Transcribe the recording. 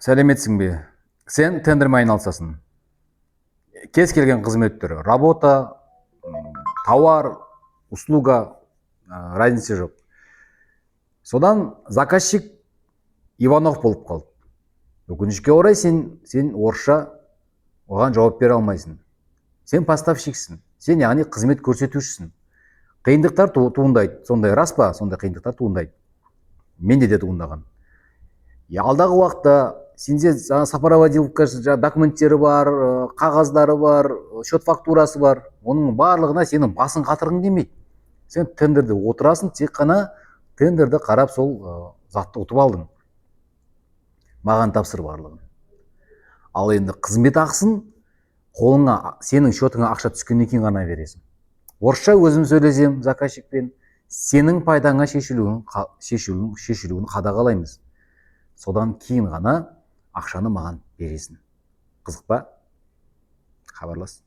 Сәлеметсің бе? Сен тендермен айналысасың. Кез келген қызмет түрі. Работа, тауар, услуга, разница жоқ. Содан заказчик Иванов болып қалды. Өкінішке орай сен орысша оған жауап бере алмайсың. Сен поставщиксің. Сен яғни қызмет көрсетушісің. Қиындықтар туындайды. Сондай рас па? Сондай қиындықтар туындайды. Менде де туындаған. Алдағы уақытта сенде сопроводиловка документтері бар, қағаздары бар, счет фактурасы бар. Оның барлығына сенің басын қатырғың келмейді. Сен тендерде отырасың, тек қана тендерді қарап сол затты ұтып алдың. Маған тапсыр барлығын. Ал енді қызмет ақысын қолыңа, сенің счетыңа ақша түскеннен кейін ғана бересің. Орысша өзім сөйлесем заказчикпен, сенің пайдаңа шешілуін қадағалаймыз. Содан кейін ғана ақшаны маған бересің. Қызық па? Хабарлас.